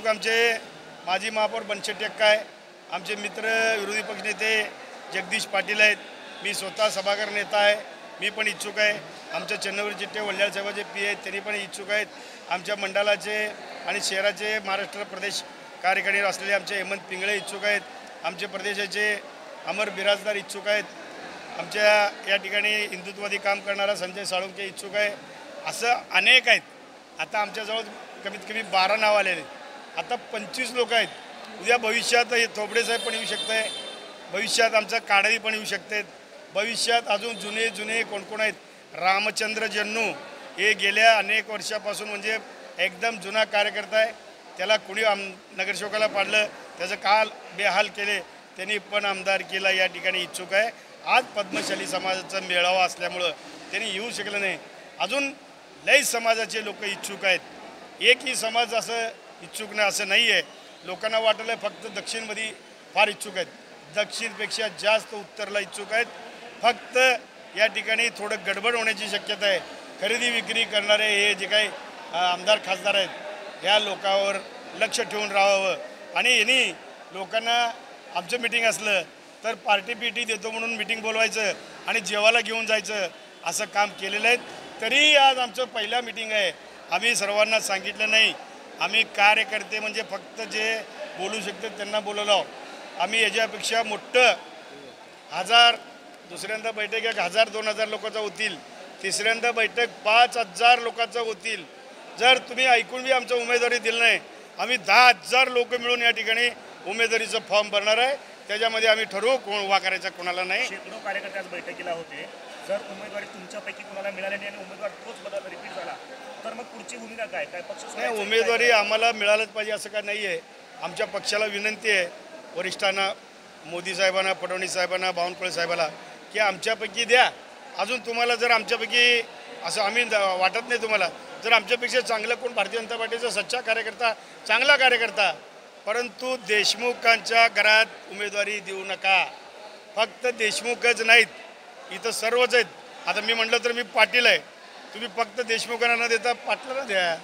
आमचे माजी महापौर बनशेट्टी अक्का आहे, आमचे मित्र विरोधी पक्षनेते जगदीश पाटील आहेत, मी स्वतः सभागृह नेता आहे, मी पण इच्छुक आहे. आमच्या चन्नवीर चिट्टे वल्ल्याळ साहेबाचे पी आहेत, त्यांनी पण इच्छुक आहेत. आमच्या मंडळाचे आणि शहराचे महाराष्ट्र प्रदेश कार्यकारी असलेले आमचे हेमंत पिंगळे इच्छुक आहेत. आमचे प्रदेशाचे अमर बिराजदार इच्छुक आहेत. आमच्या या ठिकाणी हिंदुत्ववादी काम करणारा संजय साळुंखे इच्छुक आहे. असं अनेक आहेत. आता आमच्याजवळ कमीत कमी 12 नाव आलेले. आता 25 लोक आहेत. उद्या भविष्यात हे थोबडे साहेब पण येऊ शकत आहे, भविष्यात आमचं काडावी पण येऊ शकते, भविष्यात अजून जुने जुने कोण कोण आहेत. रामचंद्र जन्नू हे गेल्या अनेक वर्षापासून म्हणजे एकदम जुना कार्यकर्ता आहे. त्याला कुणी नगरसेवकाला पाडलं, त्याचं काल बेहाल केले, त्यांनी पण आमदारकीला या ठिकाणी इच्छुक आहे. आज पद्मशाली समाजाचा मेळावा असल्यामुळं त्यांनी येऊ शकलं नाही. अजून लय समाजाचे लोक इच्छुक आहेत. एकही समाज असं इच्छुक नाही असं नाही आहे. लोकांना वाटलं फक्त दक्षिणमध्ये फार इच्छुक आहेत, दक्षिणपेक्षा जास्त उत्तरला इच्छुक आहेत. फक्त या ठिकाणी थोडं गडबड होण्याची शक्यता आहे. खरेदी विक्री करणारे हे जे काही आमदार खासदार आहेत ह्या लोकांवर लक्ष ठेवून राहावं. आणि यांनी लोकांना आमचं मिटिंग असलं तर पार्टी पीटी देतो म्हणून मिटिंग बोलवायचं आणि जेवायला घेऊन जायचं असं काम केलेलं आहे. तरी आज आमचं पहिला मिटिंग आहे. आम्ही सर्वांना सांगितलं नाही, आम्ही कार्यकर्ते म्हणजे फक्त जे बोलू शकतात त्यांना बोलवलो. आम्ही याच्यापेक्षा मोठं 1000 दुसऱ्यांदा बैठक 1000-2000 लोकांचा होतील, तिसऱ्यांदा बैठक 5000 लोकांचा होतील. जर तुम्ही ऐकून बी आमचं उमेदवारी दिलं नाही, आम्ही 10,000 लोक मिळून या ठिकाणी उमेदवारीचं फॉर्म भरणार आहे. त्याच्यामध्ये आम्ही ठरवू कोण उभा करायचा कोणाला नाही. शेकडो कार्यकर्ते आज बैठकीला होते. जर उमेदवारी तुमच्यापैकी कोणाला मिळाली नाही आणि उमेदवार तोच बदल रिपीट झाला तर मग पुढची भूमिका काय काय पक्ष नाही, उमेदवारी आम्हाला मिळालंच पाहिजे असं काय नाही आहे. आमच्या पक्षाला विनंती आहे वरिष्ठांना, मोदी साहेबांना, फडणवीस साहेबांना, बावनकुळे साहेबांना की आमच्यापैकी द्या. अजून तुम्हाला जर आमच्यापैकी असं आम्ही वाटत नाही तुम्हाला, जर आमच्यापेक्षा चांगलं कोण भारतीय जनता पार्टीचा सच्चा कार्यकर्ता, चांगला कार्यकर्ता, परंतु देशमुखांच्या घरात उमेदवारी देऊ नका. फक्त देशमुखच नाहीत, इथं सर्वच आहेत. आता मी म्हटलं तर मी पाटील आहे, तुम्ही फक्त देशमुखांना न देता पाटलांना द्या.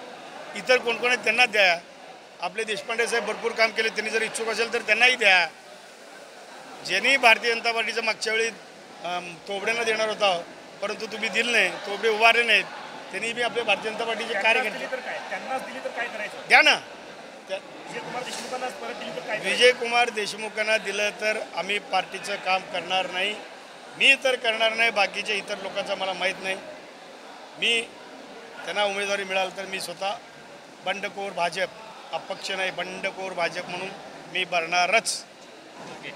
इतर कोण कोण आहेत त्यांना द्या. आपले देशपांडे साहेब भरपूर काम केले, त्यांनी जर इच्छुक असेल तर त्यांनाही द्या. ज्यांनी भारतीय जनता पार्टीचं मागच्या वेळी तोबड्यांना देणार होता परंतु तुम्ही दिलं नाही, तोबडे उभारले नाहीत, त्यांनी बी आपल्या भारतीय जनता पार्टीचे कार्यकर्ते त्यांनाच दिली तर काय करायचं द्या ना. विजय कुमार देशमुखांना परत दिली तर काय? विजय कुमार देशमुखांना दिलं तर आम्ही पार्टीचं काम करणार नाही. मी तर करणार नाही, बाकीचे इतर लोकांचं मला माहीत नाही. मी त्यांना उमेदवारी मिळाली तर मी स्वतः बंडखोर भाजप, अपक्ष नाही बंडखोर भाजप म्हणून मी भरणारच. ओके.